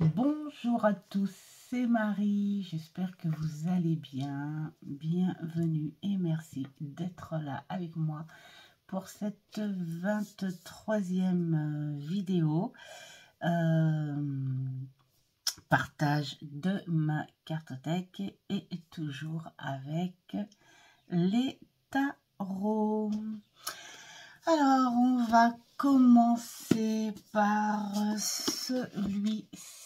Bonjour à tous, c'est Marie, j'espère que vous allez bien. Bienvenue et merci d'être là avec moi pour cette 23e vidéo. Partage de ma cartothèque et toujours avec les tarots. Alors, on va commencer par celui-ci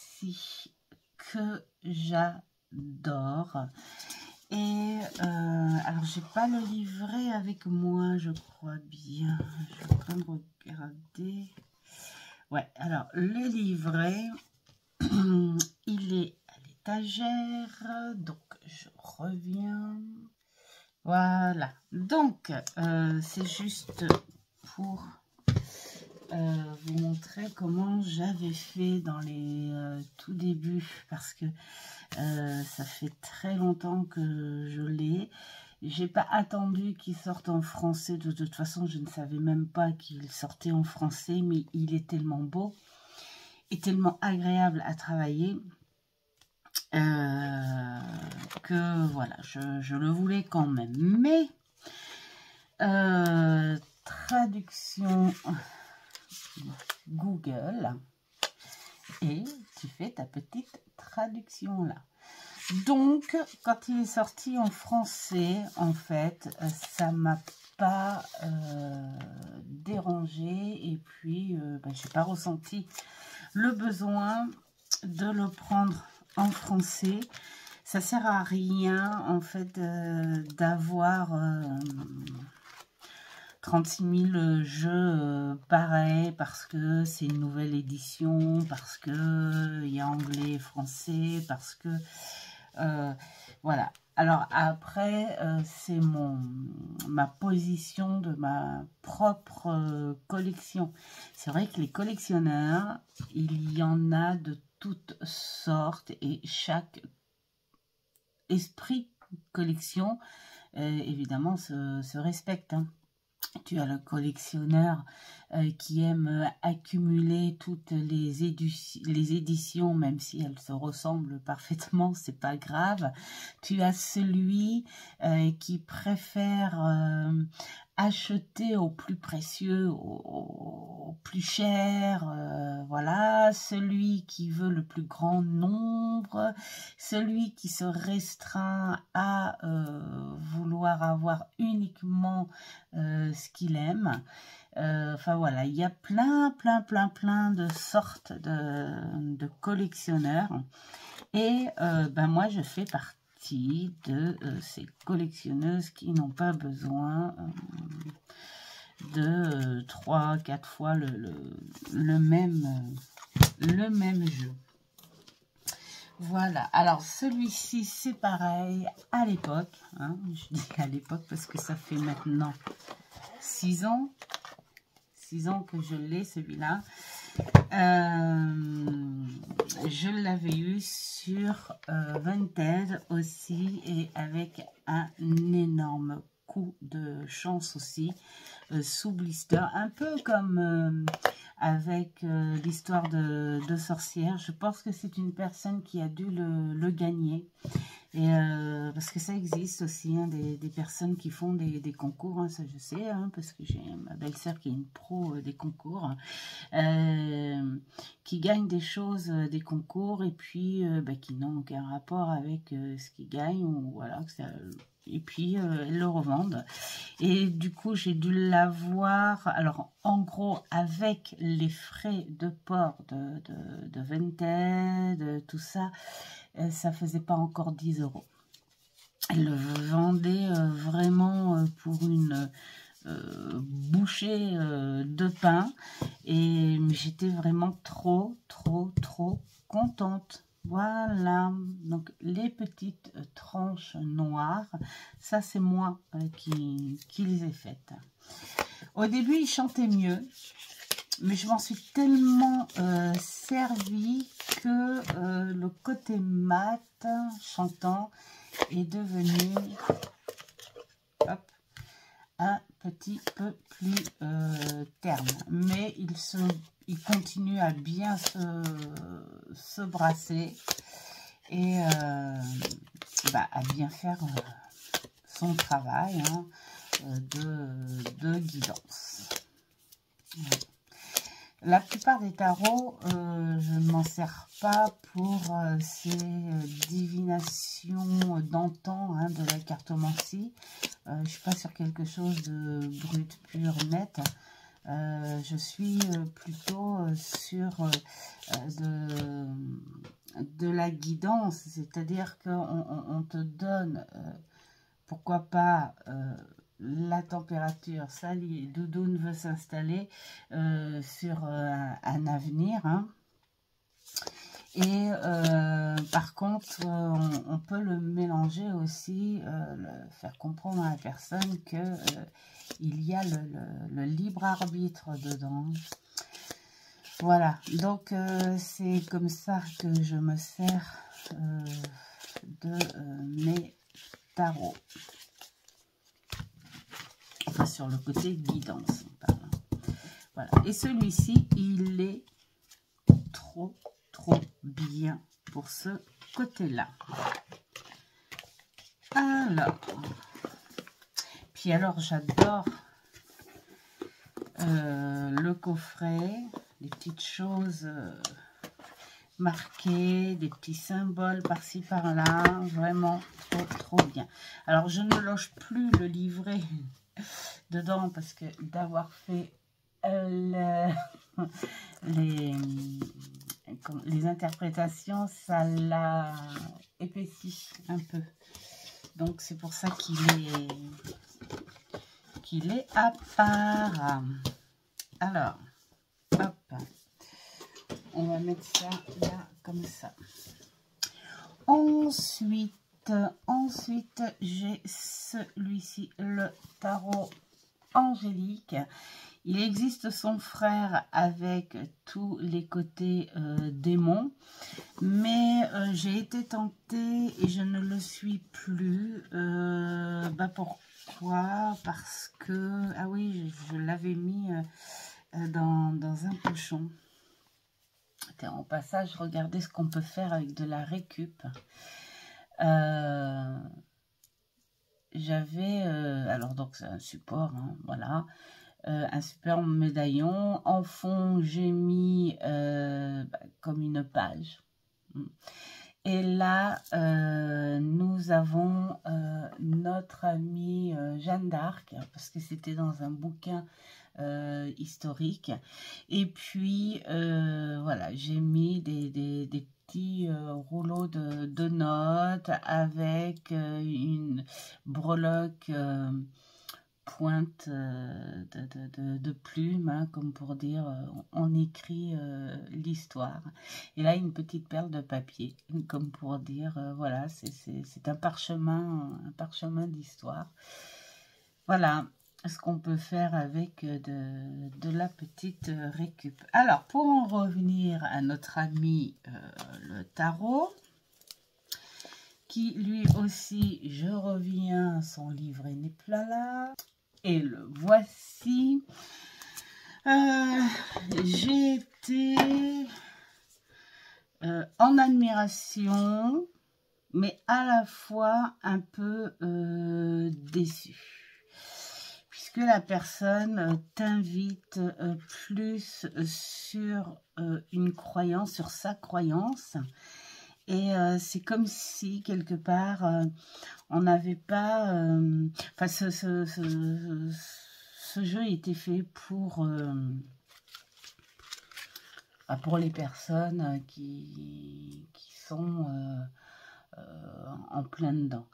que j'adore. Et alors, j'ai pas le livret avec moi, je crois bien. Je vais quand même regarder. Ouais, alors, le livret, il est à l'étagère. Donc, je reviens. Voilà. Donc, c'est juste pour vous montrer comment j'avais fait dans les tout débuts, parce que ça fait très longtemps que je l'ai. J'ai pas attendu qu'il sorte en français. De toute façon, je ne savais même pas qu'il sortait en français, mais il est tellement beau et tellement agréable à travailler que voilà, je le voulais quand même. Mais traduction Google, et tu fais ta petite traduction là. Donc, quand il est sorti en français, en fait, ça m'a pas dérangé, et puis j'ai pas ressenti le besoin de le prendre en français. Ça sert à rien en fait d'avoir 36 000 jeux pareils, parce que c'est une nouvelle édition, parce que il y a anglais et français, parce que voilà. Alors après, c'est ma position de ma propre collection. C'est vrai que les collectionneurs, il y en a de toutes sortes, et chaque esprit collection évidemment se respecte, hein. Tu as le collectionneur qui aime accumuler toutes les éditions, même si elles se ressemblent parfaitement, c'est pas grave. Tu as celui qui préfère acheter au plus précieux, au plus cher, voilà. Celui qui veut le plus grand nombre, celui qui se restreint à vouloir avoir uniquement ce qu'il aime. Enfin voilà, il y a plein de sortes de collectionneurs, et moi je fais partie de ces collectionneuses qui n'ont pas besoin de 3-4 fois le même jeu. Voilà, alors celui-ci c'est pareil à l'époque, hein, je dis à l'époque parce que ça fait maintenant 6 ans que je l'ai, celui-là. Je l'avais eu sur Vinted aussi, et avec un énorme coup de chance aussi, sous blister, un peu comme avec l'histoire de sorcière. Je pense que c'est une personne qui a dû le gagner. Et parce que ça existe aussi, hein, des personnes qui font des concours, hein, ça je sais, hein, parce que j'ai ma belle-sœur qui est une pro des concours, qui gagne des choses, des concours, et puis qui n'ont aucun rapport avec ce qu'ils gagnent, ou voilà, et puis elles le revendent. Et du coup, j'ai dû l'avoir, alors en gros, avec les frais de port de Vinted, tout ça, ça faisait pas encore 10 €. Elle le vendait vraiment pour une bouchée de pain, et j'étais vraiment trop contente. Voilà, donc les petites tranches noires, ça c'est moi qui les ai faites. Au début, il chantait mieux, mais je m'en suis tellement servi que le côté mat chantant est devenu un petit peu plus terne. Mais il continue à bien se brasser et à bien faire son travail hein, de guidance. Ouais. La plupart des tarots, je ne m'en sers pas pour ces divinations d'antan hein, de la cartomancie. Je ne suis pas sur quelque chose de brut, pur, net. Je suis plutôt sur de la guidance, c'est-à-dire qu'on te donne, pourquoi pas, la température, ça, Doudoune veut s'installer sur un avenir. Hein. Et par contre, on peut le mélanger aussi, faire comprendre à la personne que il y a le libre arbitre dedans. Voilà, donc c'est comme ça que je me sers de mes tarots. Enfin, sur le côté guidance, on parle. Voilà, et celui-ci, il est trop bien pour ce côté-là. Alors, puis alors, j'adore le coffret, les petites choses marquées, des petits symboles par-ci par-là, vraiment trop bien. Alors, je ne loge plus le livret dedans parce que d'avoir fait les interprétations, ça l'a épaissi un peu. Donc, c'est pour ça qu'il est à part. Alors, hop, on va mettre ça là, comme ça. Ensuite, j'ai celui-ci, le tarot angélique. Il existe son frère avec tous les côtés démons, mais j'ai été tentée et je ne le suis plus. Pourquoi? Parce que, ah oui, je l'avais mis dans un pochon. En passage, regardez ce qu'on peut faire avec de la récup. J'avais, alors donc c'est un support, hein, voilà. Un super médaillon. En fond, j'ai mis comme une page. Et là, nous avons notre amie Jeanne d'Arc, parce que c'était dans un bouquin historique. Et puis, voilà, j'ai mis des petits rouleaux de notes avec une breloque pointe de plume, hein, comme pour dire on écrit l'histoire. Et là, une petite perle de papier, comme pour dire voilà, c'est un parchemin d'histoire. Voilà ce qu'on peut faire avec de la petite récup. Alors, pour en revenir à notre ami le tarot, qui lui aussi, je reviens, son livret n'est pas là. Et le voici. J'ai été en admiration, mais à la fois un peu déçue. Puisque la personne t'invite plus sur une croyance, sur sa croyance. Et c'est comme si, quelque part, on n'avait pas... Enfin, ce jeu était fait pour les personnes qui sont en plein dedans.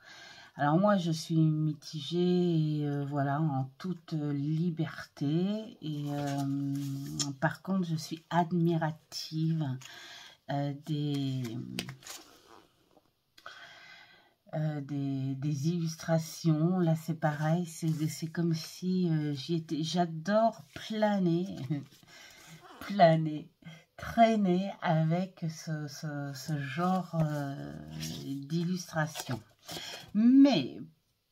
Alors moi, je suis mitigée, et, voilà, en toute liberté. Et par contre, je suis admirative des illustrations. Là, c'est pareil, c'est comme si j'adore planer, traîner avec ce genre d'illustration. Mais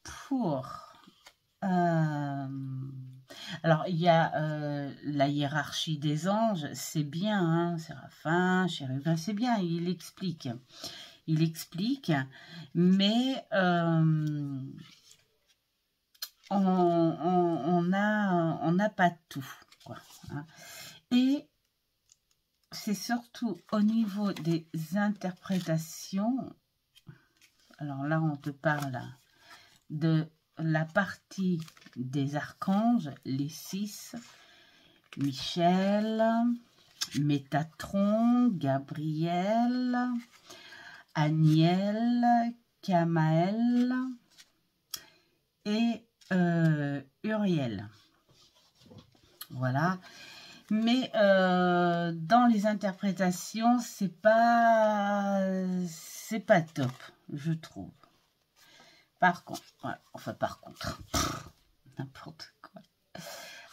pour Alors, il y a la hiérarchie des anges, c'est bien, hein, Séraphin, Chérubin, c'est bien, il explique. Il explique, mais on n'a pas tout, quoi, hein. Et c'est surtout au niveau des interprétations. Alors là, on te parle de la partie des archanges, les 6, Michel, Métatron, Gabriel, Aniel, Kamaël et Uriel. Voilà. Mais dans les interprétations, c'est pas top, je trouve. Par contre, voilà, enfin par contre, n'importe quoi.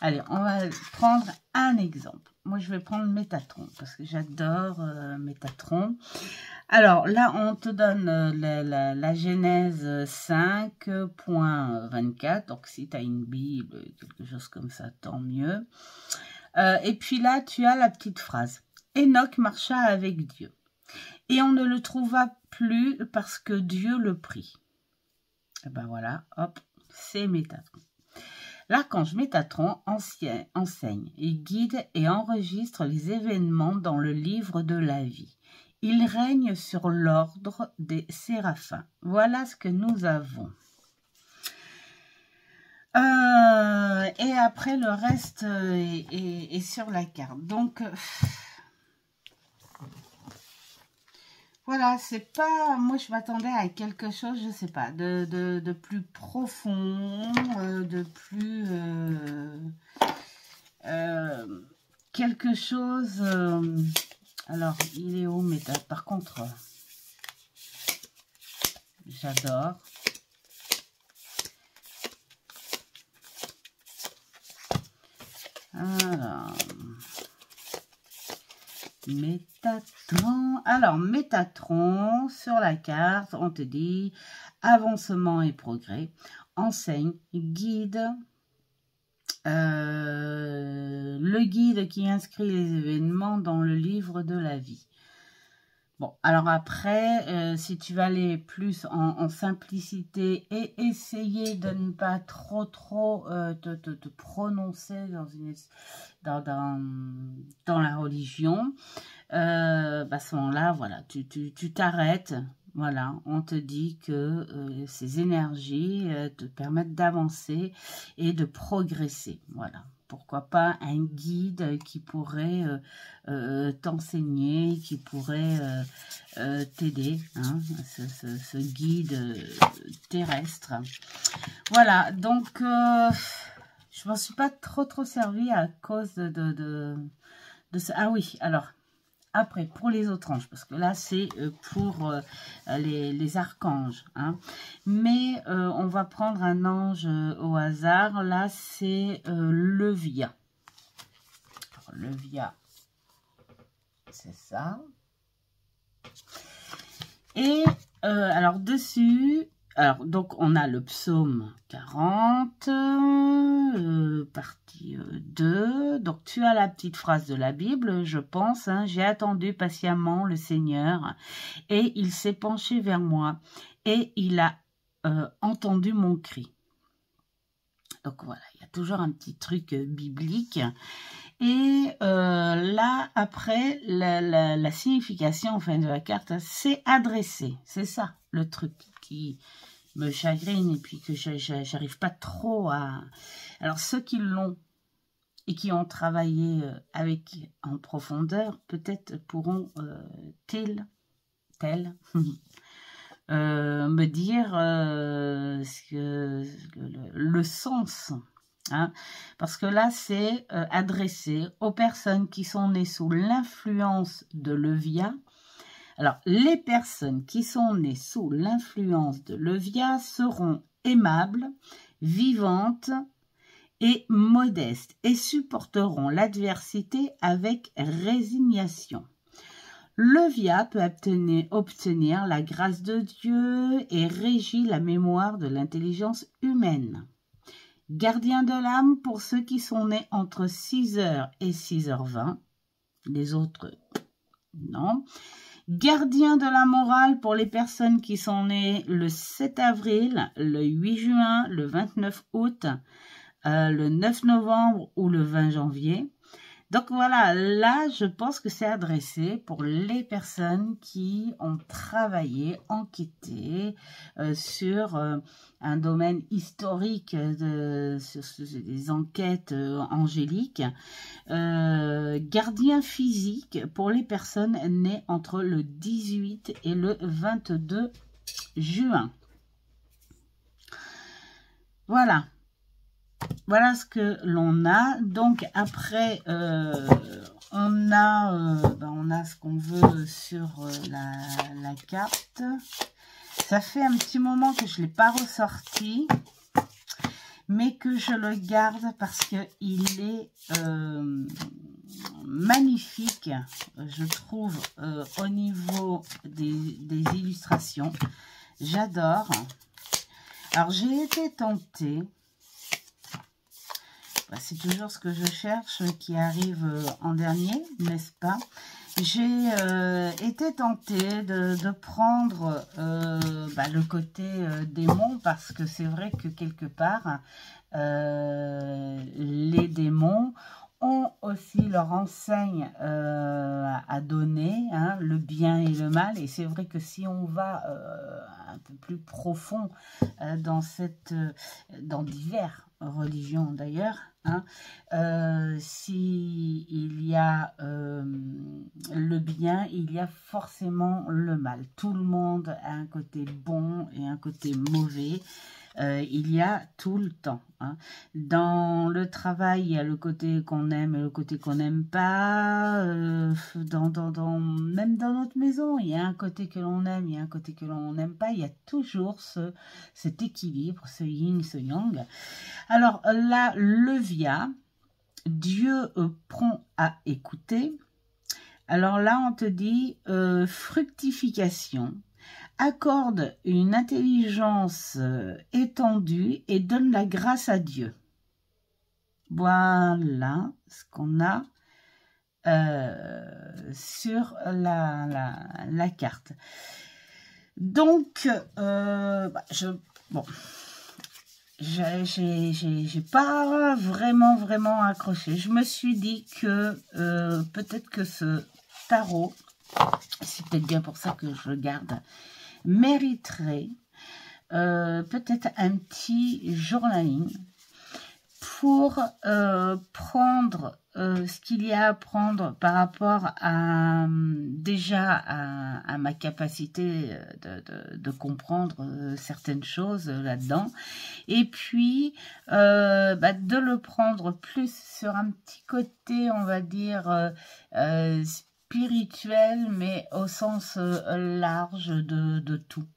Allez, on va prendre un exemple. Moi, je vais prendre Métatron, parce que j'adore Métatron. Alors, là, on te donne la Genèse 5.24. Donc, si tu as une Bible, quelque chose comme ça, tant mieux. Et puis là, tu as la petite phrase. Enoch marcha avec Dieu. Et on ne le trouva plus parce que Dieu le prit. Et ben voilà, hop, c'est Métatron. L'archange Métatron enseigne, il guide et enregistre les événements dans le livre de la vie. Il règne sur l'ordre des séraphins. Voilà ce que nous avons. Et après, le reste est sur la carte. Donc, voilà, c'est pas... Moi, je m'attendais à quelque chose, je sais pas, de plus profond, de plus... quelque chose... alors, il est où, mais par contre, j'adore. Alors, Métatron. Alors, Métatron, sur la carte, on te dit avancement et progrès, enseigne, guide, le guide qui inscrit les événements dans le livre de la vie. Bon, alors après, si tu vas aller plus en simplicité et essayer de ne pas trop te prononcer dans la religion, à ce moment-là, voilà, tu t'arrêtes. Voilà, on te dit que ces énergies te permettent d'avancer et de progresser. Voilà. Pourquoi pas un guide qui pourrait t'enseigner, qui pourrait t'aider, hein, ce guide terrestre. Voilà, donc je m'en suis pas trop servi à cause de ce... Ah oui, alors, après, pour les autres anges, parce que là, c'est pour les archanges. Hein. Mais on va prendre un ange au hasard. Là, c'est Levia. Alors, Levia, c'est ça. Et alors, dessus... Alors, donc, on a le psaume 40, partie 2. Donc, tu as la petite phrase de la Bible, je pense. Hein, j'ai attendu patiemment le Seigneur et il s'est penché vers moi et il a entendu mon cri. Donc, voilà, il y a toujours un petit truc biblique. Et là, après, la signification enfin, de la carte, c'est adressé. C'est ça, le truc qui me chagrine et puis que j'arrive pas trop à... Alors, ceux qui l'ont et qui ont travaillé avec en profondeur, peut-être pourront me dire le sens. Hein, parce que là, c'est adressé aux personnes qui sont nées sous l'influence de Levia. Alors, les personnes qui sont nées sous l'influence de Levia seront aimables, vivantes et modestes et supporteront l'adversité avec résignation. Levia peut obtenir la grâce de Dieu et régit la mémoire de l'intelligence humaine. Gardien de l'âme pour ceux qui sont nés entre 6h et 6h20. Les autres, non. Gardien de la morale pour les personnes qui sont nées le 7 avril, le 8 juin, le 29 août, le 9 novembre ou le 20 janvier. Donc voilà, là, je pense que c'est adressé pour les personnes qui ont travaillé, enquêté sur un domaine historique, sur des enquêtes angéliques. Gardien physique pour les personnes nées entre le 18 et le 22 juin. Voilà. Voilà ce que l'on a. Donc après, on a ce qu'on veut sur la carte. Ça fait un petit moment que je ne l'ai pas ressorti, mais que je le garde parce qu'il est magnifique, je trouve, au niveau des illustrations. J'adore. Alors j'ai été tentée. C'est toujours ce que je cherche qui arrive en dernier, n'est-ce pas? J'ai été tentée de prendre le côté démon, parce que c'est vrai que quelque part, les démons ont aussi leur enseigne à donner, hein, le bien et le mal. Et c'est vrai que si on va un peu plus profond dans divers religions d'ailleurs, hein, si il y a le bien, il y a forcément le mal. Tout le monde a un côté bon et un côté mauvais. Il y a tout le temps. Hein. Dans le travail, il y a le côté qu'on aime et le côté qu'on n'aime pas. Même dans notre maison, il y a un côté que l'on aime, il y a un côté que l'on n'aime pas. Il y a toujours cet équilibre, ce yin, ce yang. Alors là, le via, Dieu prompt à écouter. Alors là, on te dit fructification. Accorde une intelligence étendue et donne la grâce à Dieu. Voilà ce qu'on a sur la carte. Donc, j'ai pas vraiment accroché. Je me suis dit que peut-être que ce tarot, c'est peut-être bien pour ça que je le garde, mériterait peut-être un petit journaling pour prendre ce qu'il y a à prendre par rapport à à ma capacité de comprendre certaines choses là-dedans, et puis de le prendre plus sur un petit côté, on va dire, spirituel, mais au sens large de tout.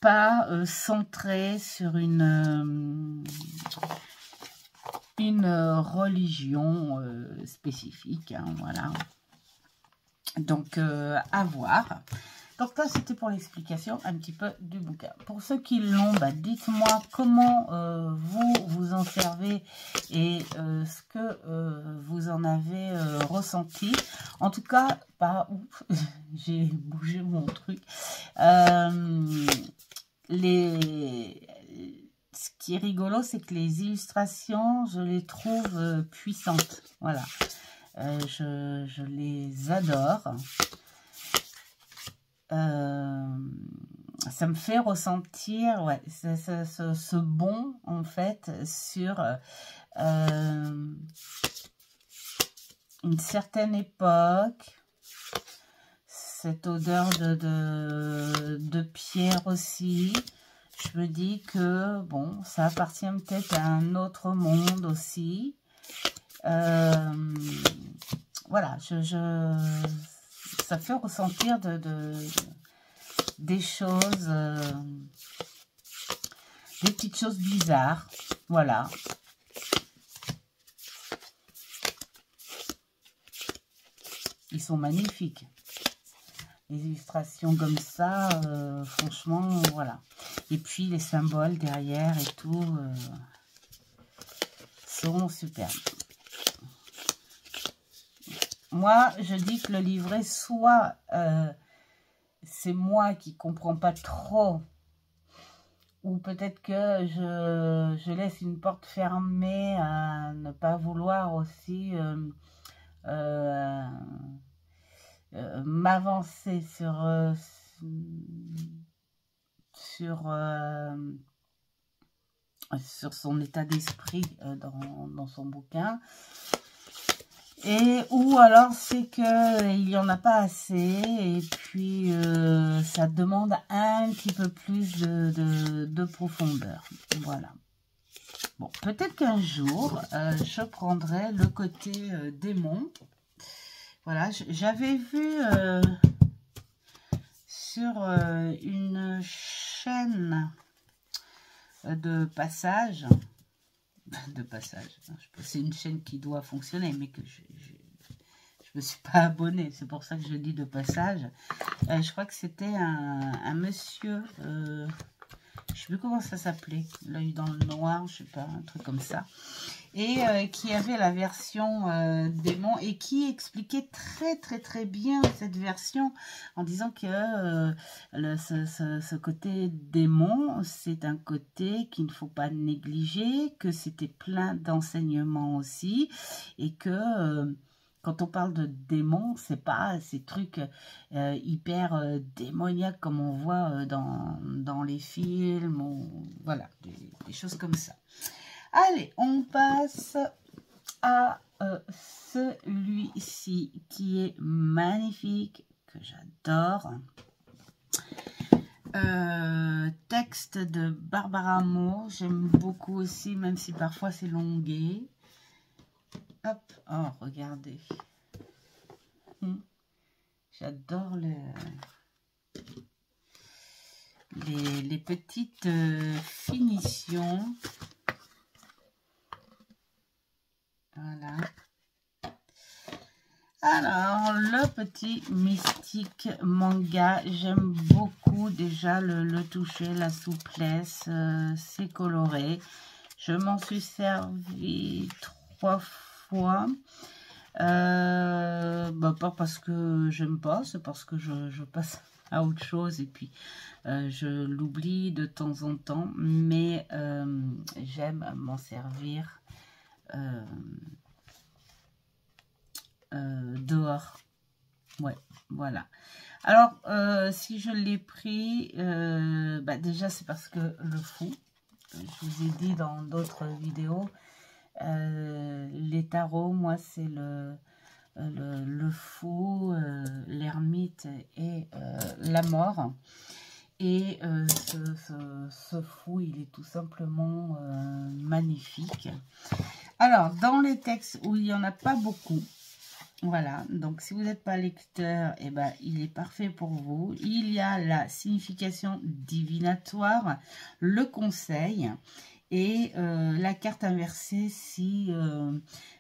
Pas centré sur une religion spécifique, hein, voilà. Donc à voir. Donc là, c'était pour l'explication un petit peu du bouquin. Pour ceux qui l'ont, dites-moi comment vous en servez et ce que vous en avez ressenti. En tout cas, pas ouf, j'ai bougé mon truc. Ce qui est rigolo, c'est que les illustrations, je les trouve puissantes. Voilà, je les adore. Ça me fait ressentir ce bon, en fait, sur une certaine époque, cette odeur de pierre aussi. Je me dis que, bon, ça appartient peut-être à un autre monde aussi. Voilà, ça fait ressentir des choses, des petites choses bizarres. Voilà. Ils sont magnifiques. Les illustrations comme ça, franchement, voilà. Et puis les symboles derrière et tout. sont superbes. Moi, je dis que le livret, soit c'est moi qui ne comprends pas trop, ou peut-être que je laisse une porte fermée à ne pas vouloir aussi m'avancer sur son état d'esprit dans son bouquin. Et ou alors c'est que il n'y en a pas assez et puis ça demande un petit peu plus de profondeur. Voilà. Bon, peut-être qu'un jour je prendrai le côté démon. Voilà, j'avais vu sur une chaîne de passage. C'est une chaîne qui doit fonctionner, mais que je me suis pas abonnée. C'est pour ça que je dis de passage. Je crois que c'était un monsieur, je sais plus comment ça s'appelait, l'œil dans le noir, je sais pas, un truc comme ça. Et qui avait la version démon et qui expliquait très bien cette version en disant que ce côté démon, c'est un côté qu'il ne faut pas négliger, que c'était plein d'enseignements aussi et que quand on parle de démon, c'est pas ces trucs hyper démoniaques comme on voit dans les films, ou, voilà, des choses comme ça. Allez, on passe à celui-ci qui est magnifique, que j'adore. Texte de Barbara Moore, j'aime beaucoup aussi, même si parfois c'est longué. Hop, oh, regardez. J'adore les petites finitions. Voilà. Alors, le petit mystique manga, j'aime beaucoup déjà le toucher, la souplesse, c'est coloré. Je m'en suis servi 3 fois. Pas parce que j'aime pas, c'est parce que je passe à autre chose et puis je l'oublie de temps en temps. Mais j'aime m'en servir dehors. Ouais, voilà. Alors, si je l'ai pris, déjà c'est parce que le fou, je vous ai dit dans d'autres vidéos, les tarots, moi c'est le fou, l'ermite et la mort. Et ce fou, il est tout simplement magnifique. Alors, dans les textes où il n'y en a pas beaucoup, voilà, donc si vous n'êtes pas lecteur, eh ben, il est parfait pour vous. Il y a la signification divinatoire, le conseil et la carte inversée si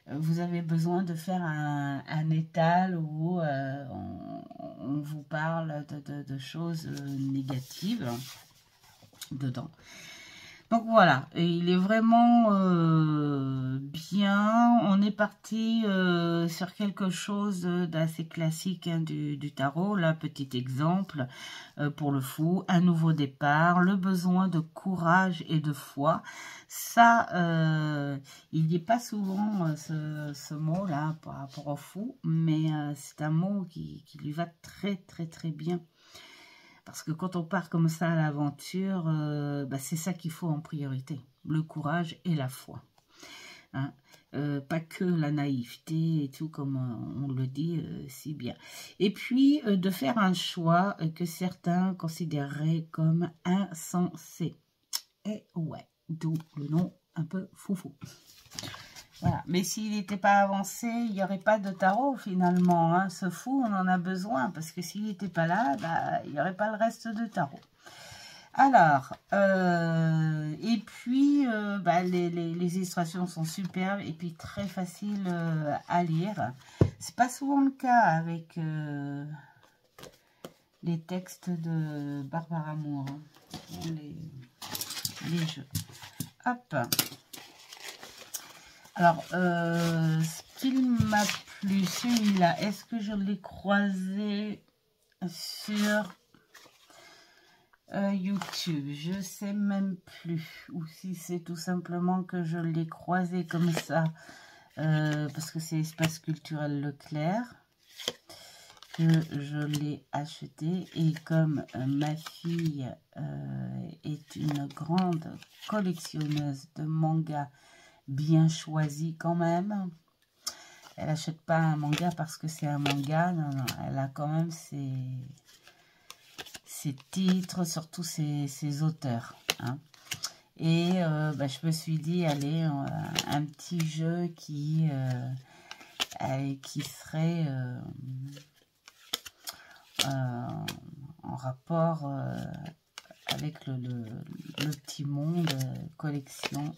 vous avez besoin de faire un étal où on vous parle de choses négatives dedans. Donc voilà, et il est vraiment bien. On est parti sur quelque chose d'assez classique hein, du tarot. Là, petit exemple pour le fou, un nouveau départ, le besoin de courage et de foi. Ça, il n'y est pas souvent ce mot-là par rapport au fou, mais c'est un mot qui lui va très bien. Parce que quand on part comme ça à l'aventure, c'est ça qu'il faut en priorité. Le courage et la foi. Hein, pas que la naïveté et tout, comme on le dit si bien. Et puis, de faire un choix que certains considéreraient comme insensé. Et ouais, d'où le nom un peu foufou. Voilà. Mais s'il n'était pas avancé, il n'y aurait pas de tarot finalement. Hein. Ce fou, on en a besoin parce que s'il n'était pas là, il n'y aurait pas le reste de tarot. Alors, et puis, les illustrations sont superbes et puis très faciles à lire. C'est pas souvent le cas avec les textes de Barbara Moore, hein, les jeux. Hop. Alors, ce qu'il m'a plu, celui-là, est-ce que je l'ai croisé sur YouTube? Je sais même plus. Ou si c'est tout simplement que je l'ai croisé comme ça, parce que c'est Espace Culturel Leclerc, que je l'ai acheté. Et comme ma fille est une grande collectionneuse de mangas, bien choisi quand même. Elle n'achète pas un manga parce que c'est un manga. Non, non, elle a quand même ses titres, surtout ses auteurs. Hein. Et je me suis dit, allez, un petit jeu qui serait en rapport avec le petit monde collection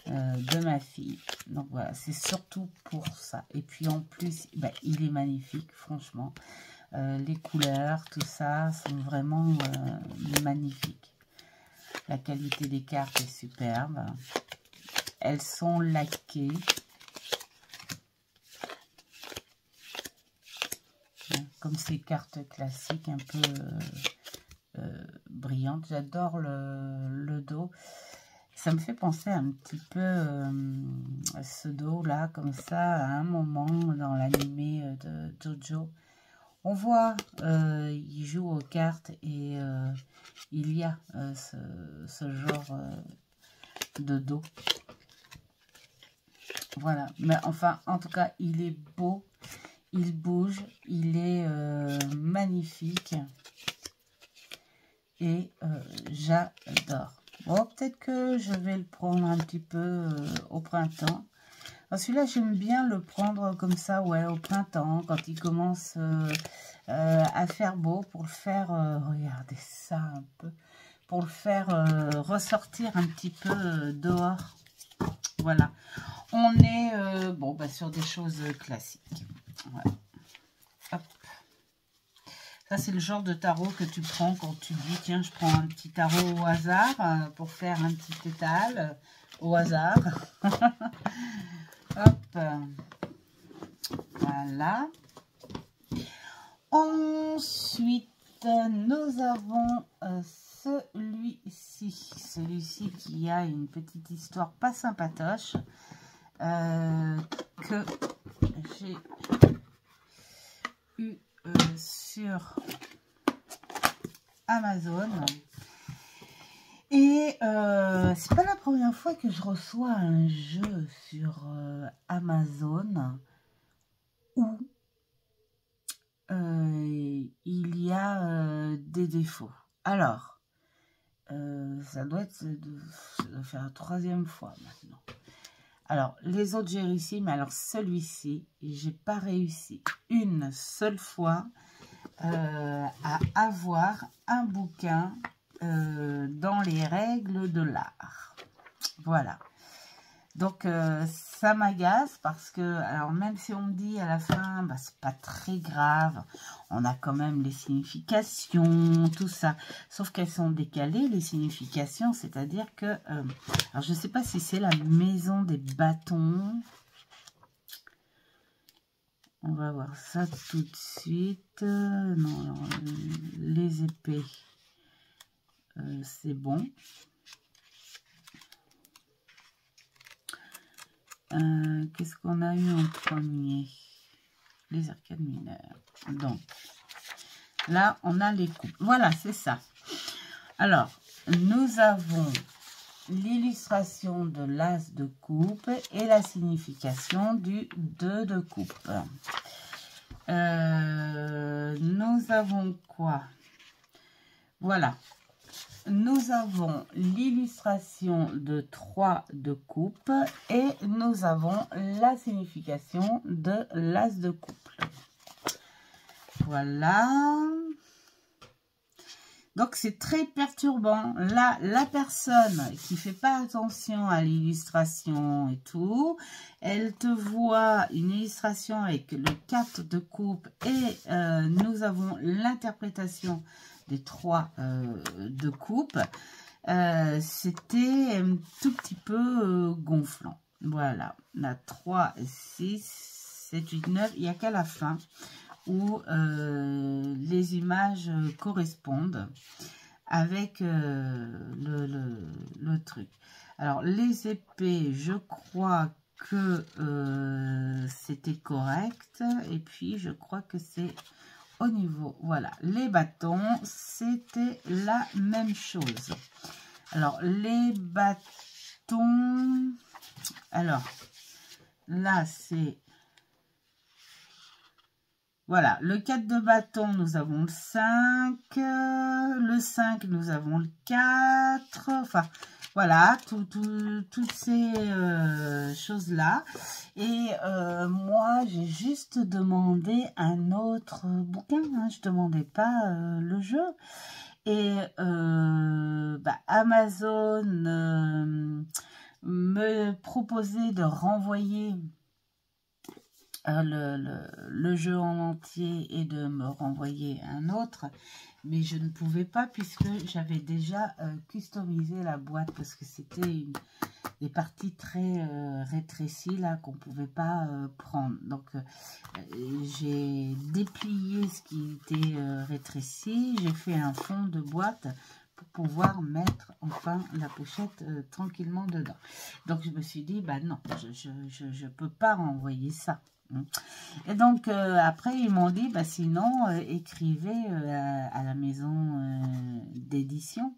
de ma fille. Donc voilà, c'est surtout pour ça. Et puis en plus, il est magnifique, franchement. Les couleurs, tout ça, sont vraiment magnifiques. La qualité des cartes est superbe. Elles sont laquées. Comme ces cartes classiques, un peu brillantes. J'adore le dos. Ça me fait penser un petit peu ce dos-là, comme ça, à un moment dans l'animé de Jojo. On voit, il joue aux cartes et il y a ce genre de dos. Voilà, mais enfin, en tout cas, il est beau, il bouge, il est magnifique et j'adore. Bon, peut-être que je vais le prendre un petit peu au printemps. Celui-là, j'aime bien le prendre comme ça, ouais, au printemps, quand il commence à faire beau, pour le faire, regardez ça un peu, pour le faire ressortir un petit peu dehors. Voilà. On est, sur des choses classiques. Voilà. Hop. Ça, c'est le genre de tarot que tu prends quand tu dis, tiens, je prends un petit tarot au hasard pour faire un petit étal au hasard. Hop. Voilà. Ensuite, nous avons celui-ci. Celui-ci qui a une petite histoire pas sympatoche que j'ai eu sur Amazon. Et c'est pas la première fois que je reçois un jeu sur Amazon où il y a des défauts. Alors, ça doit faire la troisième fois maintenant. Alors, les autres, j'ai réussi, mais alors celui-ci, j'ai pas réussi une seule fois à avoir un bouquin dans les règles de l'art. Voilà. Donc, ça m'agace parce que, alors même si on me dit à la fin, c'est pas très grave, on a quand même les significations, tout ça. Sauf qu'elles sont décalées, les significations, c'est-à-dire que, alors je sais pas si c'est la maison des bâtons. On va voir ça tout de suite. Non, les épées, c'est bon. Qu'est-ce qu'on a eu en premier? Les arcades mineures. Donc, là, on a les coupes. Voilà, c'est ça. Alors, nous avons l'illustration de l'as de coupe et la signification du 2 de coupe. Nous avons quoi? Voilà. Nous avons l'illustration de 3 de coupe et nous avons la signification de l'as de coupe. Voilà. Donc, c'est très perturbant. Là, la personne qui fait pas attention à l'illustration et tout, elle te voit une illustration avec le 4 de coupe et nous avons l'interprétation des 3 de coupe. C'était un tout petit peu gonflant. Voilà, on a 3, 6, 7, 8, 9. Il n'y a qu'à la fin où les images correspondent avec le truc. Alors, les épées, je crois que c'était correct. Et puis, je crois que c'est au niveau... Voilà, les bâtons, c'était la même chose. Alors, les bâtons... Alors, là, c'est... Voilà, le 4 de bâton, nous avons le 5. Le 5, nous avons le 4. Enfin, voilà, toutes ces choses-là. Et moi, j'ai juste demandé un autre bouquin. Hein, je ne demandais pas le jeu. Et Amazon me proposait de renvoyer le jeu en entier et de me renvoyer un autre, mais je ne pouvais pas puisque j'avais déjà customisé la boîte parce que c'était des parties très rétrécies là qu'on ne pouvait pas prendre. Donc j'ai déplié ce qui était rétréci, j'ai fait un fond de boîte pour pouvoir mettre enfin la pochette tranquillement dedans. Donc je me suis dit bah non, je peux pas renvoyer ça. Et donc, après, ils m'ont dit, bah, sinon, écrivez à la maison d'édition,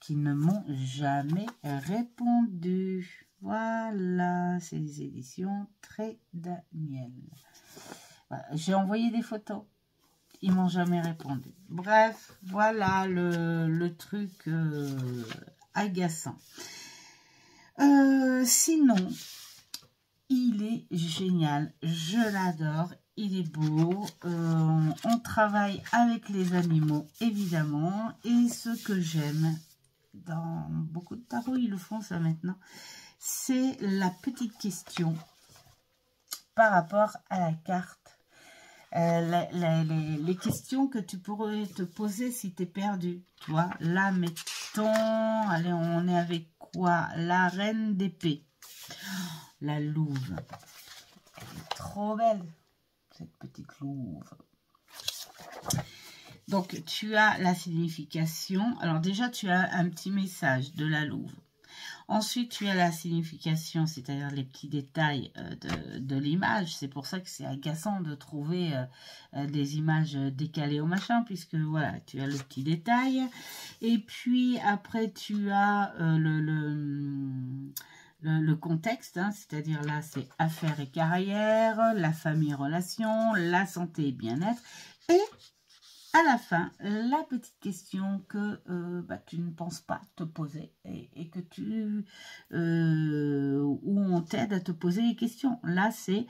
qui ne m'ont jamais répondu. Voilà, c'est les éditions Très Daniel. Voilà, j'ai envoyé des photos. Ils m'ont jamais répondu. Bref, voilà le truc agaçant. Sinon... Il est génial, je l'adore, il est beau, on travaille avec les animaux évidemment, et ce que j'aime, dans beaucoup de tarots ils le font ça maintenant, c'est la petite question par rapport à la carte, les questions que tu pourrais te poser si tu es perdu, tu vois, là mettons, allez on est avec quoi, la reine d'épée. La louve, elle est trop belle, cette petite louve. Donc, tu as la signification. Alors, déjà, tu as un petit message de la louve. Ensuite, tu as la signification, c'est-à-dire les petits détails de l'image. C'est pour ça que c'est agaçant de trouver des images décalées au machin, puisque, voilà, tu as le petit détail. Et puis, après, tu as le contexte, hein, c'est-à-dire là, c'est affaires et carrière, la famille, relations, la santé et bien-être. Et à la fin, la petite question que tu ne penses pas te poser et que où on t'aide à te poser les questions. Là, c'est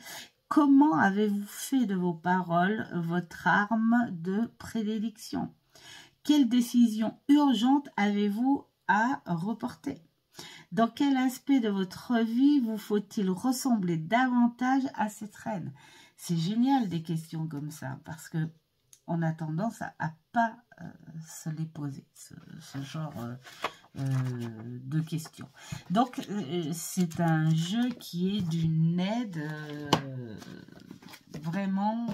comment avez-vous fait de vos paroles votre arme de prédilection? Quelle décision urgente avez-vous à reporter? Dans quel aspect de votre vie vous faut-il ressembler davantage à cette reine? C'est génial des questions comme ça, parce que on a tendance à pas se les poser, ce genre de questions. Donc, c'est un jeu qui est d'une aide vraiment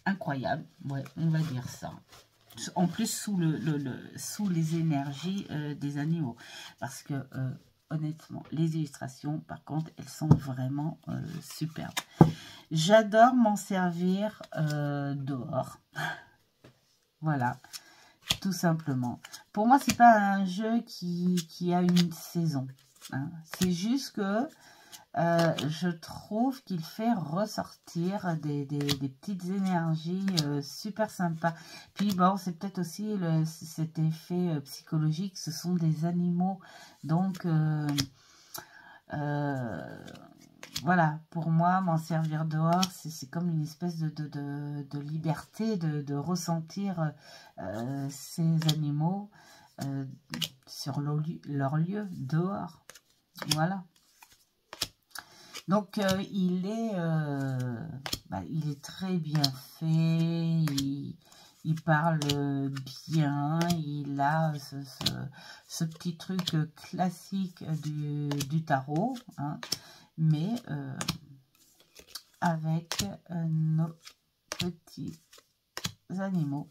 incroyable, ouais, on va dire ça. En plus, sous les énergies des animaux. Parce que, honnêtement, les illustrations, par contre, elles sont vraiment superbes. J'adore m'en servir dehors. Voilà, tout simplement. Pour moi, c'est pas un jeu qui a une saison. Hein. C'est juste que je trouve qu'il fait ressortir des petites énergies super sympas. Puis bon, c'est peut-être aussi cet effet psychologique. Ce sont des animaux. Donc, voilà, pour moi, m'en servir dehors, c'est comme une espèce de liberté, de ressentir ces animaux sur leur lieu, dehors. Voilà. Donc, il est très bien fait, il parle bien, il a ce petit truc classique du tarot, hein, mais avec nos petits animaux.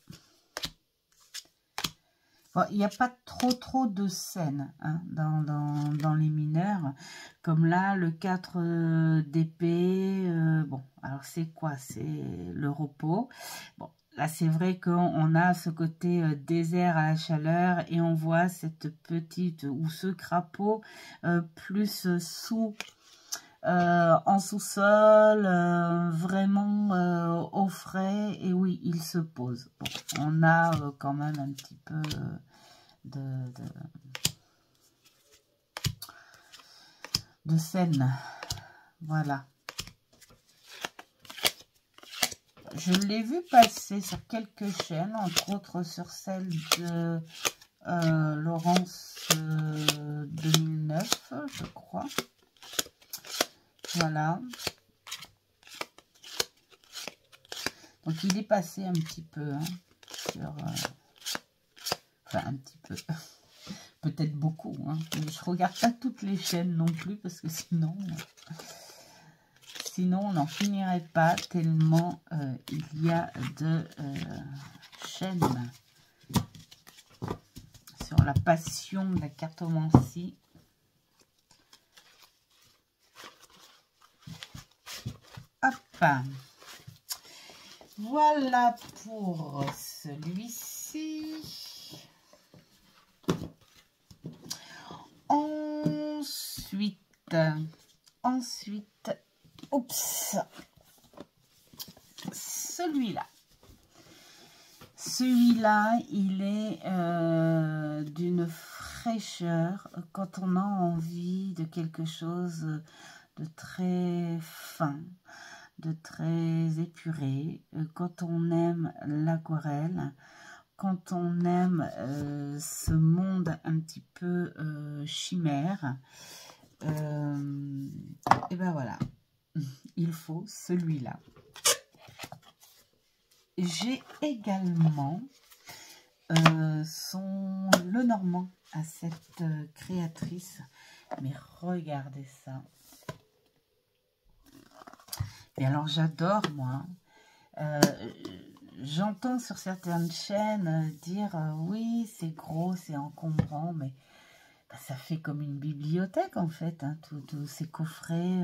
Bon, il n'y a pas trop de scènes, hein, dans les mineurs. Comme là, le 4 d'épée. Bon, alors c'est quoi? C'est le repos. Bon, là, c'est vrai qu'on a ce côté désert à la chaleur. Et on voit cette petite, ou ce crapaud, plus en sous-sol, vraiment au frais, et oui, il se pose. Bon, on a quand même un petit peu de scène. Voilà. Je l'ai vu passer sur quelques chaînes, entre autres sur celle de Laurence 2009, je crois. Voilà. Donc, il est passé un petit peu, hein, sur... enfin, un petit peu. Peut-être beaucoup, hein. Mais je regarde pas toutes les chaînes non plus, parce que sinon on n'en finirait pas, tellement il y a de chaînes sur la passion de la cartomancie. Hop. Voilà pour celui-ci. Ensuite, oups, celui-là. Celui-là, il est d'une fraîcheur quand on a envie de quelque chose de très fin, de très épuré, quand on aime l'aquarelle, quand on aime ce monde un petit peu chimère, et ben voilà, il faut celui-là. J'ai également le Normand à cette créatrice, mais regardez ça. Et alors j'adore, moi, j'entends sur certaines chaînes dire oui, c'est gros, c'est encombrant, mais bah, ça fait comme une bibliothèque en fait, hein, tous ces coffrets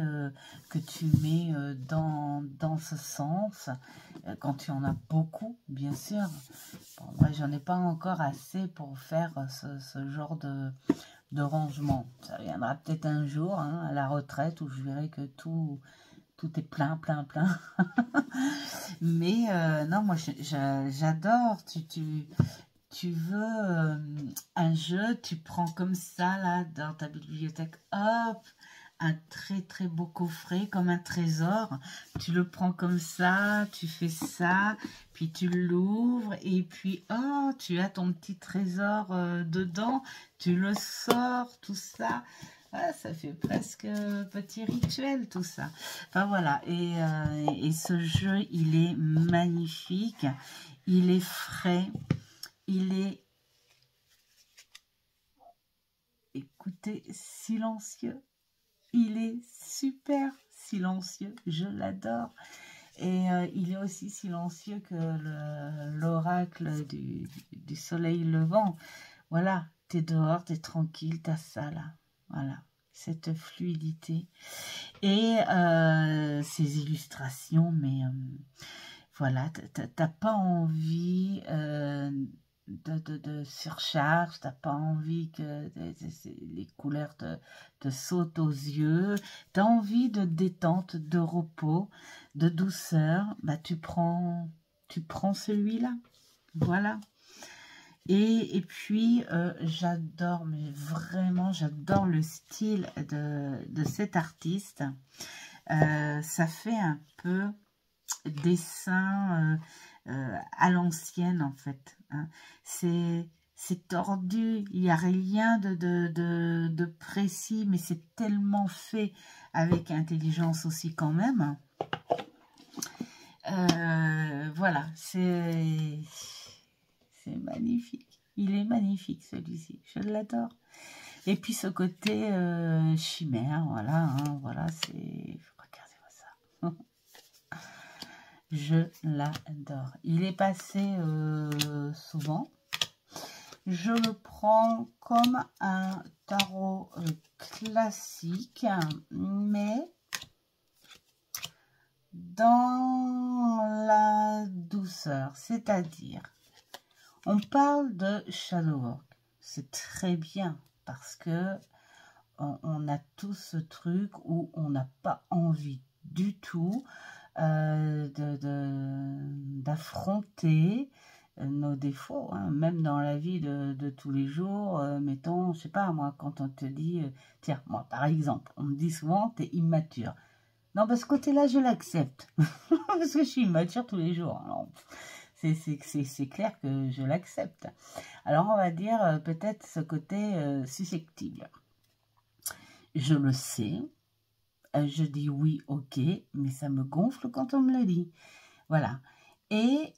que tu mets dans ce sens, quand tu en as beaucoup, bien sûr. Bon, moi, j'en ai pas encore assez pour faire ce genre de rangement. Ça viendra peut-être un jour, hein, à la retraite, où je verrai que tout est plein. Mais non, moi, j'adore. Tu veux un jeu, tu prends comme ça, là, dans ta bibliothèque, hop, un très beau coffret, comme un trésor. Tu le prends comme ça, tu fais ça, puis tu l'ouvres, et puis, oh, tu as ton petit trésor dedans, tu le sors, tout ça. Ah, ça fait presque petit rituel, tout ça. Enfin, voilà. Et ce jeu, il est magnifique. Il est frais. Il est, écoutez, silencieux. Il est super silencieux. Je l'adore. Et il est aussi silencieux que l'oracle du soleil levant. Voilà, t'es dehors, t'es tranquille, t'as ça là. Voilà, cette fluidité. Et ces illustrations, mais voilà, t'as pas envie de surcharge, t'as pas envie que les couleurs te sautent aux yeux, t'as envie de détente, de repos, de douceur, bah tu prends celui-là, voilà. Et puis, j'adore, mais vraiment, j'adore le style de cet artiste. Ça fait un peu dessin à l'ancienne, en fait. Hein. C'est tordu, il n'y a rien de précis, mais c'est tellement fait avec intelligence aussi quand même. Voilà, c'est c'est magnifique. Il est magnifique celui-ci, je l'adore. Et puis ce côté chimère, voilà, hein, voilà, c'est... Regardez-moi ça. Je l'adore. Il est passé souvent. Je le prends comme un tarot classique, mais dans la douceur, c'est-à-dire, on parle de shadow work, c'est très bien parce que on a tout ce truc où on n'a pas envie du tout d'affronter nos défauts, hein, même dans la vie de tous les jours. Mettons, je sais pas, moi, quand on te dit, tiens, moi, par exemple, on me dit souvent, t'es immature. Non, bah, ce côté-là, je l'accepte. Parce que je suis immature tous les jours. C'est clair que je l'accepte. Alors, on va dire peut-être ce côté susceptible. Je le sais. Je dis oui, ok, mais ça me gonfle quand on me le dit. Voilà. Et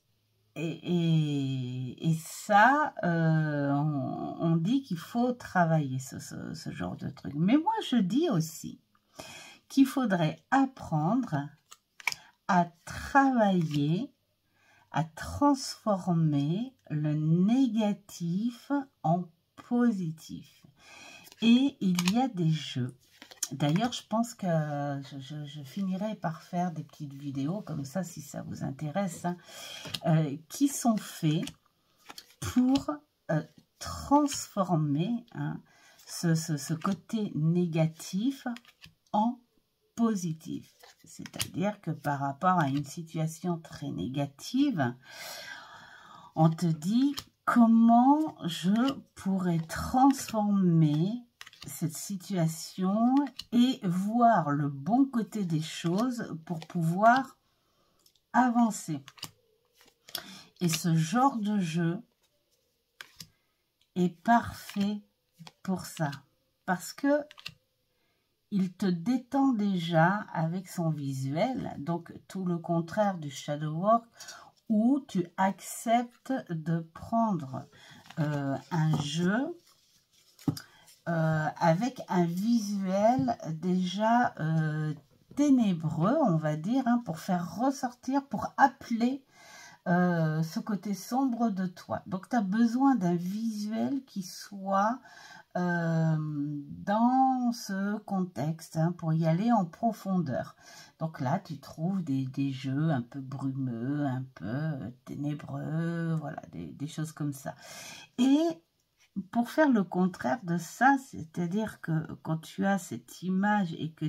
ça, on dit qu'il faut travailler ce genre de truc. Mais moi, je dis aussi qu'il faudrait apprendre à travailler, à transformer le négatif en positif. Et il y a des jeux. D'ailleurs, je pense que je finirai par faire des petites vidéos comme ça, si ça vous intéresse, hein, qui sont faits pour transformer, hein, ce côté négatif en positif. C'est-à-dire que par rapport à une situation très négative, on te dit comment je pourrais transformer cette situation et voir le bon côté des choses pour pouvoir avancer. Et ce genre de jeu est parfait pour ça. Parce que il te détend déjà avec son visuel. Donc, tout le contraire du shadow work où tu acceptes de prendre un jeu avec un visuel déjà ténébreux, on va dire, hein, pour faire ressortir, pour appeler ce côté sombre de toi. Donc, tu as besoin d'un visuel qui soit dans ce contexte, hein, pour y aller en profondeur. Donc là, tu trouves des jeux un peu brumeux, un peu ténébreux, voilà, des choses comme ça. Et pour faire le contraire de ça, c'est-à-dire que quand tu as cette image et que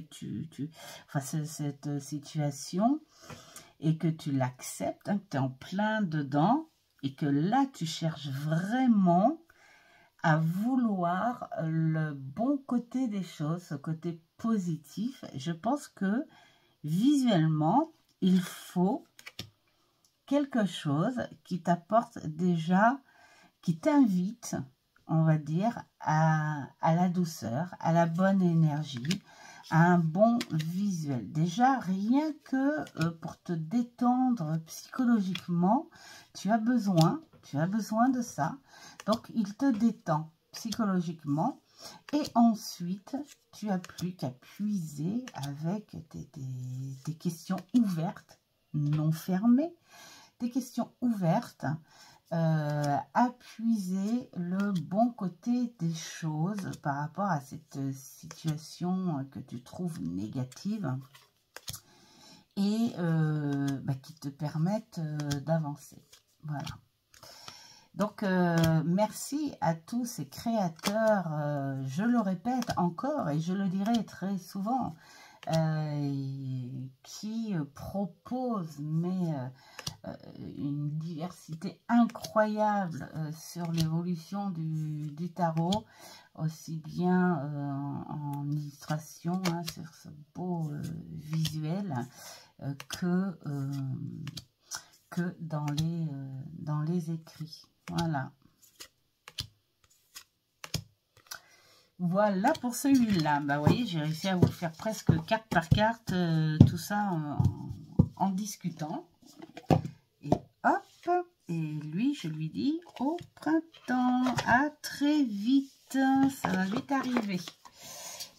enfin, cette situation, et que tu l'acceptes, hein, que tu es en plein dedans, et que là, tu cherches vraiment à vouloir le bon côté des choses, ce côté positif, je pense que visuellement, il faut quelque chose qui t'apporte déjà, qui t'invite, on va dire, à la douceur, à la bonne énergie, à un bon visuel. Déjà, rien que pour te détendre psychologiquement, tu as besoin de ça. Donc, il te détend psychologiquement. Et ensuite, tu n'as plus qu'à puiser avec des questions ouvertes, non fermées, des questions ouvertes, à puiser le bon côté des choses par rapport à cette situation que tu trouves négative et qui te permettent d'avancer. Voilà. Donc, merci à tous ces créateurs, je le répète encore et je le dirai très souvent, qui proposent une diversité incroyable sur l'évolution du tarot, aussi bien en illustration, hein, sur ce beau visuel, que dans les écrits. Voilà. Voilà pour celui-là. Bah, vous voyez, j'ai réussi à vous faire presque carte par carte, tout ça en discutant. Et hop, Et lui, je lui dis au printemps. À très vite. Ça va vite arriver.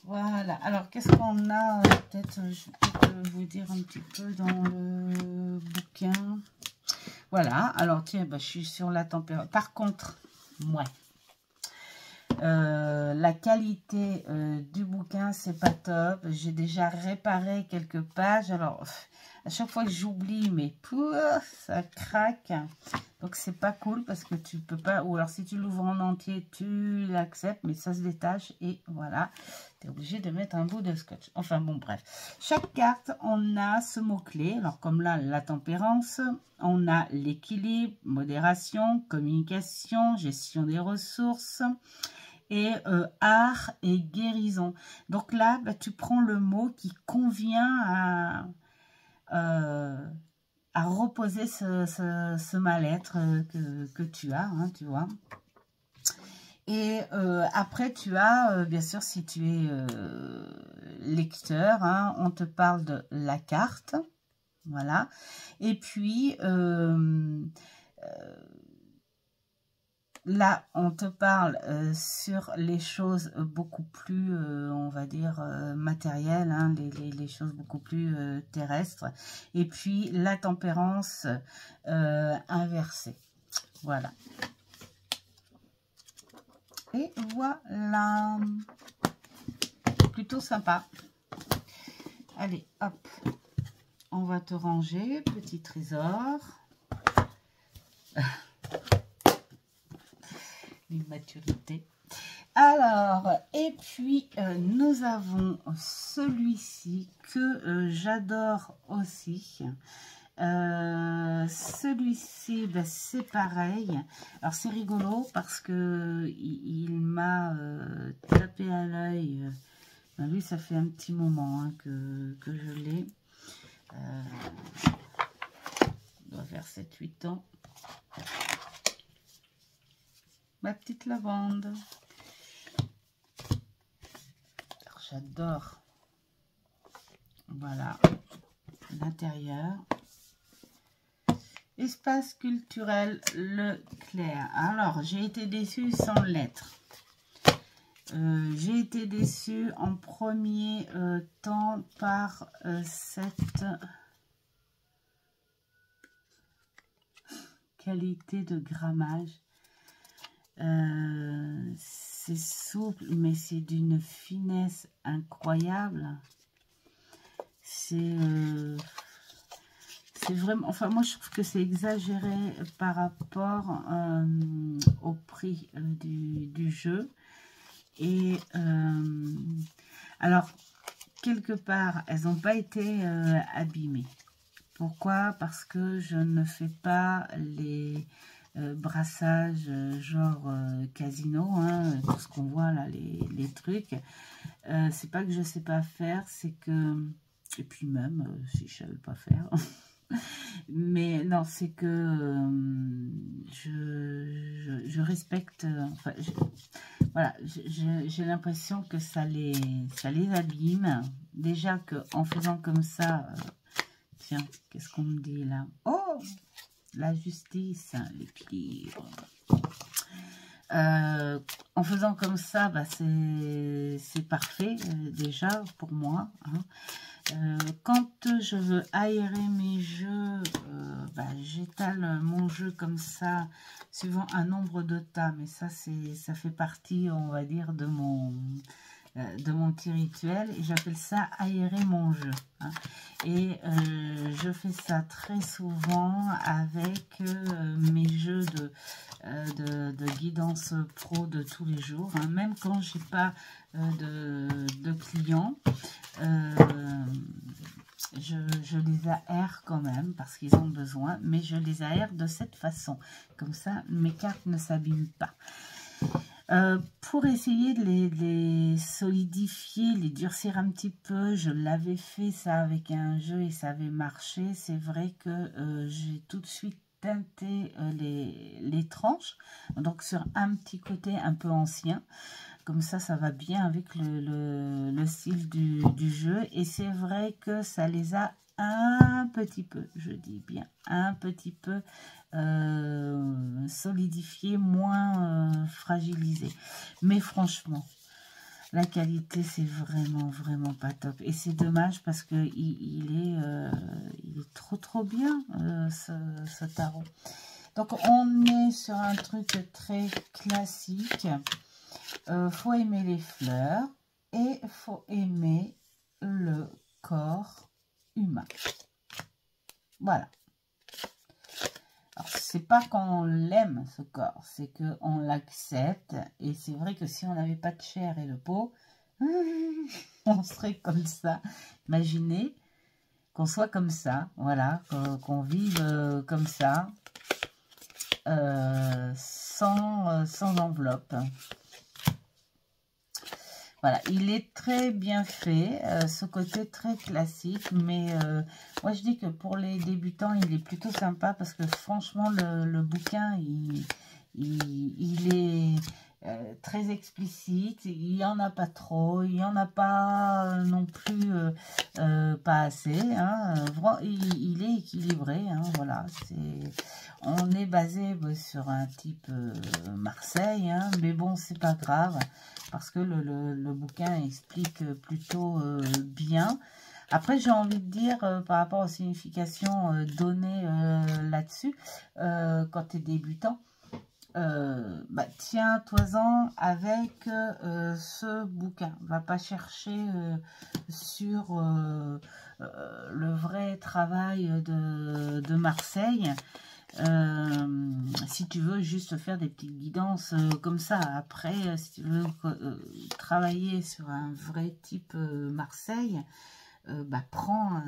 Voilà. Alors, qu'est-ce qu'on a? Peut-être, je peux vous dire un petit peu dans le bouquin. Voilà. Alors, tiens, bah, je suis sur la température. Par contre, ouais. La qualité du bouquin, c'est pas top. J'ai déjà réparé quelques pages. Alors, à chaque fois que j'oublie, mais pouf, ça craque. Donc, c'est pas cool parce que tu peux pas... Ou alors, si tu l'ouvres en entier, tu l'acceptes, mais ça se détache. Et voilà, tu es obligé de mettre un bout de scotch. Enfin, bon, bref. Chaque carte, on a ce mot-clé. Alors, comme là, la tempérance, on a l'équilibre, modération, communication, gestion des ressources... et art et guérison. Donc là, bah, tu prends le mot qui convient à reposer ce mal-être que tu as, hein, tu vois. Et après, tu as, bien sûr, si tu es lecteur, hein, on te parle de la carte, voilà. Et puis... là, on te parle sur les choses beaucoup plus, on va dire, matérielles, hein, les choses beaucoup plus terrestres. Et puis, la tempérance inversée. Voilà. Et voilà. Plutôt sympa. Allez, hop. On va te ranger, petit trésor. Maturité. Alors, et puis nous avons celui-ci que j'adore aussi. Celui-ci, ben, c'est pareil. Alors c'est rigolo parce que il m'a tapé à l'œil. Ben, lui, ça fait un petit moment hein, que je l'ai. Il doit faire 7-8 ans. Ma petite lavande. J'adore. Voilà. L'intérieur. Espace culturel Leclerc. Alors, j'ai été déçue sans lettres. J'ai été déçue en premier temps par cette qualité de grammage. C'est souple, mais c'est d'une finesse incroyable. C'est vraiment... Enfin, moi, je trouve que c'est exagéré par rapport au prix du jeu. Et alors, quelque part, elles n'ont pas été abîmées. Pourquoi? Parce que je ne fais pas les... brassage genre casino, hein, tout ce qu'on voit là, les trucs. C'est pas que je sais pas faire, c'est que... Et puis même, si je savais pas faire... Mais non, c'est que je respecte... Enfin, voilà, j'ai l'impression que ça les abîme. Déjà qu'en faisant comme ça... tiens, qu'est-ce qu'on me dit là? Oh! La justice, l'équilibre. En faisant comme ça, bah, c'est parfait déjà pour moi. Hein. Quand je veux aérer mes jeux, bah, j'étale mon jeu comme ça, suivant un nombre de tas. Mais ça fait partie, on va dire, de mon petit rituel, et j'appelle ça aérer mon jeu, hein. Et je fais ça très souvent avec mes jeux de guidance pro de tous les jours, hein. Même quand j'ai pas de clients, je les aère quand même parce qu'ils ont besoin, mais je les aère de cette façon, comme ça mes cartes ne s'abîment pas. Pour essayer de les solidifier, les durcir un petit peu, je l'avais fait ça avec un jeu et ça avait marché. C'est vrai que j'ai tout de suite teinté les tranches, donc sur un petit côté un peu ancien. Comme ça va bien avec le style du jeu. Et c'est vrai que ça les a un petit peu, je dis bien un petit peu solidifié, moins fragilisé. Mais franchement, la qualité, c'est vraiment pas top. Et c'est dommage parce que il est trop bien, ce tarot. Donc, on est sur un truc très classique. Faut aimer les fleurs et faut aimer le corps humain. Voilà. Alors, c'est pas qu'on l'aime, ce corps, c'est qu'on l'accepte. Et c'est vrai que si on n'avait pas de chair et de peau, on serait comme ça. Imaginez qu'on soit comme ça, voilà, qu'on vive comme ça, sans enveloppe. Voilà, il est très bien fait, ce côté très classique, mais moi je dis que pour les débutants, il est plutôt sympa parce que franchement, le bouquin, il est très explicite, il n'y en a pas trop, il n'y en a pas non plus pas assez, hein, il est équilibré, hein, voilà, on est basé sur un type Marseille, hein, mais bon, c'est pas grave, parce que le bouquin explique plutôt bien. Après, j'ai envie de dire, par rapport aux significations données là-dessus, quand tu es débutant, tiens-toi-en avec ce bouquin. Va pas chercher sur le vrai travail de Marseille. Si tu veux juste faire des petites guidances comme ça. Après, si tu veux travailler sur un vrai type Marseille, prends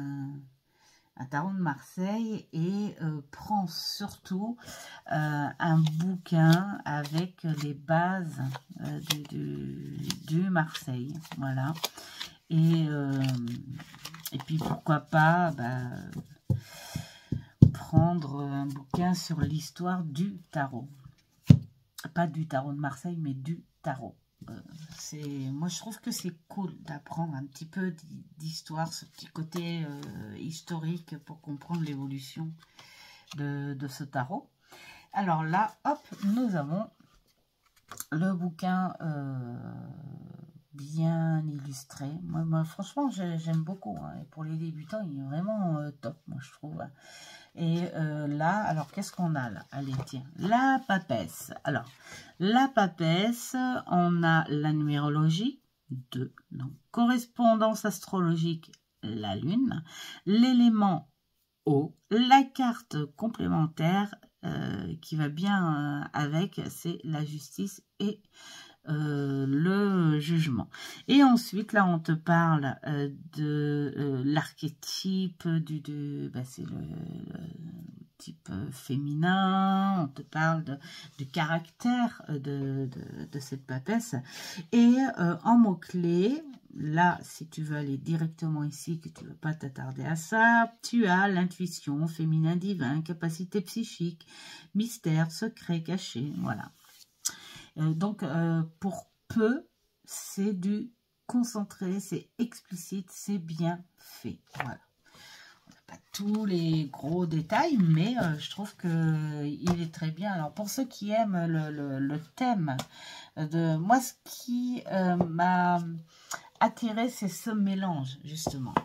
un tarot de Marseille et prends surtout un bouquin avec les bases du Marseille. Voilà. Et puis pourquoi pas prendre un bouquin sur l'histoire du tarot. Pas du tarot de Marseille, mais du tarot. Moi, je trouve que c'est cool d'apprendre un petit peu d'histoire, ce petit côté historique pour comprendre l'évolution de ce tarot. Alors là, hop, nous avons le bouquin bien illustré. Moi franchement, j'aime beaucoup. Hein. Et pour les débutants, il est vraiment top, moi, je trouve. Et là, alors, qu'est-ce qu'on a là? Allez, tiens, la papesse. Alors, la papesse, on a la numérologie, 2. Donc, correspondance astrologique, la lune. L'élément eau. La carte complémentaire qui va bien avec, c'est la justice et le jugement. Et ensuite, là, on te parle de l'archétype c'est le type féminin, on te parle du caractère de cette papesse. Et en mots-clés, là, si tu veux aller directement ici, que tu ne veux pas t'attarder à ça, tu as l'intuition, féminin divin, capacité psychique, mystère, secret, caché, voilà. Donc, pour peu, c'est du concentré, c'est explicite, c'est bien fait. Voilà. Pas tous les gros détails, mais je trouve qu'il est très bien. Alors, pour ceux qui aiment le thème, moi, ce qui m'a attiré, c'est ce mélange, justement.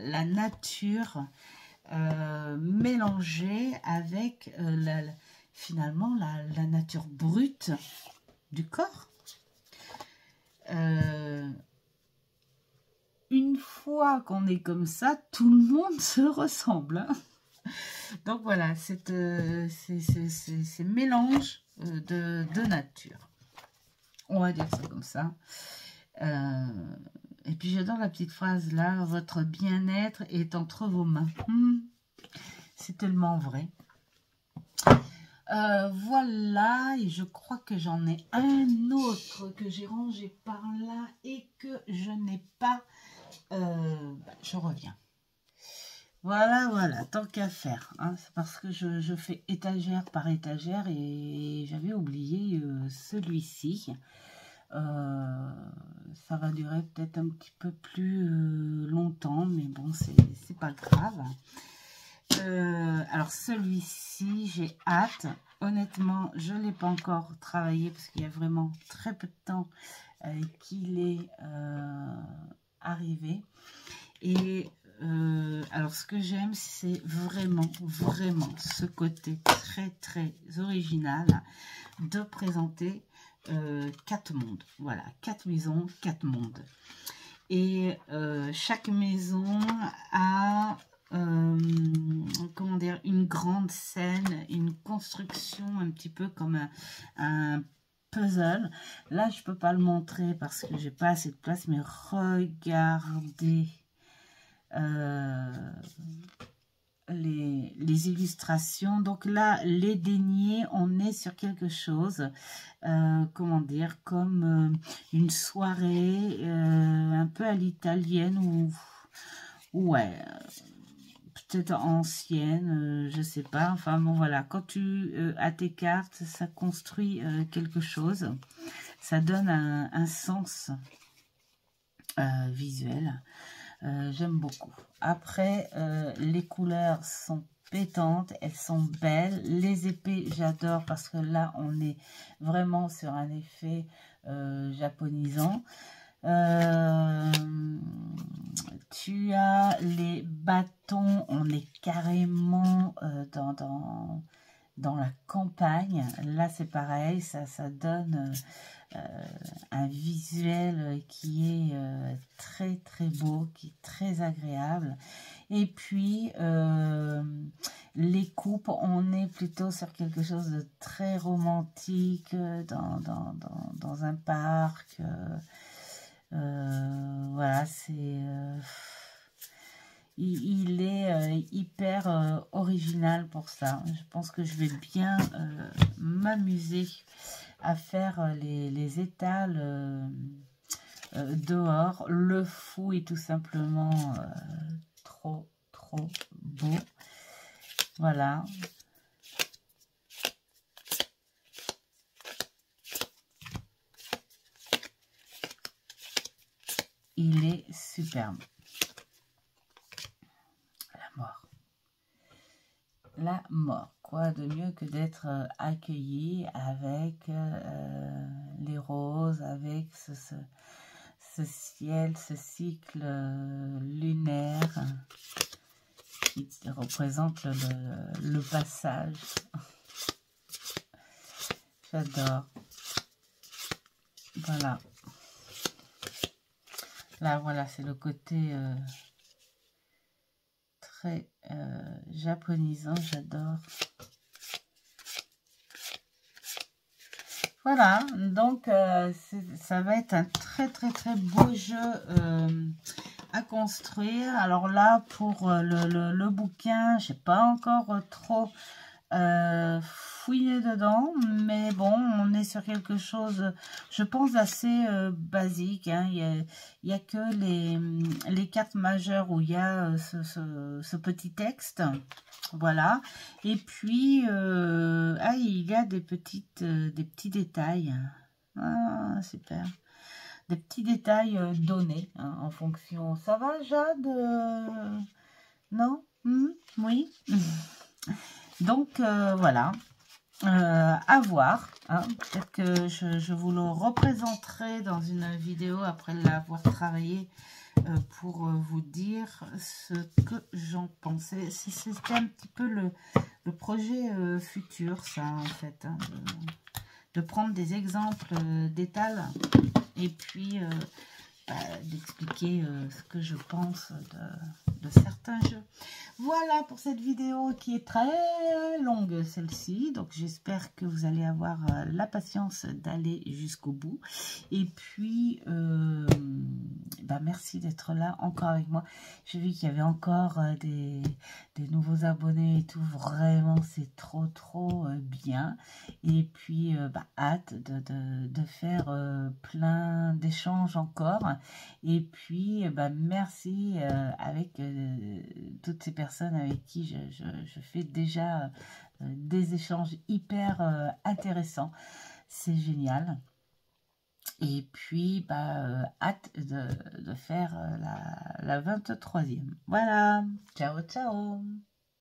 La nature mélangée avec finalement la nature brute du corps. Une fois qu'on est comme ça, tout le monde se ressemble. Hein. Donc voilà, ces mélanges de nature. On va dire ça comme ça. Et puis j'adore la petite phrase là, votre bien-être est entre vos mains. C'est tellement vrai. Voilà, et je crois que j'en ai un autre que j'ai rangé par là et que je n'ai pas. Je reviens. Voilà, tant qu'à faire. Hein, c'est parce que je fais étagère par étagère et j'avais oublié celui-ci. Ça va durer peut-être un petit peu plus longtemps, mais bon, c'est pas grave. Alors celui-ci, j'ai hâte. Honnêtement, je ne l'ai pas encore travaillé parce qu'il y a vraiment très peu de temps qu'il est arrivé. Et alors ce que j'aime, c'est vraiment ce côté très original de présenter 4 mondes. Voilà, 4 maisons, 4 mondes. Et chaque maison a comment dire, une grande scène, une construction un petit peu comme un puzzle. Là, je peux pas le montrer parce que j'ai pas assez de place, mais regardez les illustrations. Donc là, les deniers, on est sur quelque chose, comment dire, comme une soirée un peu à l'italienne ou ouais, peut-être ancienne, je sais pas. Enfin bon, voilà, quand tu as tes cartes, ça construit quelque chose, ça donne un sens visuel. J'aime beaucoup. Après, les couleurs sont pétantes, elles sont belles. Les épées, j'adore parce que là, on est vraiment sur un effet japonisant. Tu as les bâtons, on est carrément dans la campagne. Là, c'est pareil, ça donne un visuel qui est très beau, qui est très agréable. Et puis, les coupes, on est plutôt sur quelque chose de très romantique, dans un parc. Voilà, c'est... il est hyper original pour ça. Je pense que je vais bien m'amuser à faire les étals dehors. Le fou est tout simplement trop beau. Voilà. Il est superbe. La mort. La mort. Quoi de mieux que d'être accueilli avec les roses, avec ce ciel, ce cycle lunaire qui représente le passage. J'adore. Voilà. Là, voilà, c'est le côté très japonisant, j'adore. Voilà, donc ça va être un très beau jeu à construire. Alors là, pour le bouquin, j'ai pas encore trop fouiller dedans, mais bon, on est sur quelque chose, je pense, assez basique, hein. Il y a que les cartes majeures où il y a ce petit texte, voilà. Et puis il y a des petits détails. Ah, super. Des petits détails donnés, hein, en fonction. Ça va, Jade? Non? Oui. Donc, voilà, à voir, hein. Peut-être que je vous le représenterai dans une vidéo après l'avoir travaillé pour vous dire ce que j'en pensais. C'était un petit peu le projet futur, ça, en fait, hein, de prendre des exemples d'étals et puis d'expliquer ce que je pense de certains jeux. Voilà pour cette vidéo qui est très longue, celle-ci. Donc, j'espère que vous allez avoir la patience d'aller jusqu'au bout. Et puis, merci d'être là encore avec moi. J'ai vu qu'il y avait encore des nouveaux abonnés et tout. Vraiment, c'est trop bien. Et puis, hâte de faire plein d'échanges encore. Et puis, merci avec toutes ces personnes avec qui je fais déjà des échanges hyper intéressants. C'est génial. Et puis, hâte de faire la 23e. Voilà, ciao, ciao.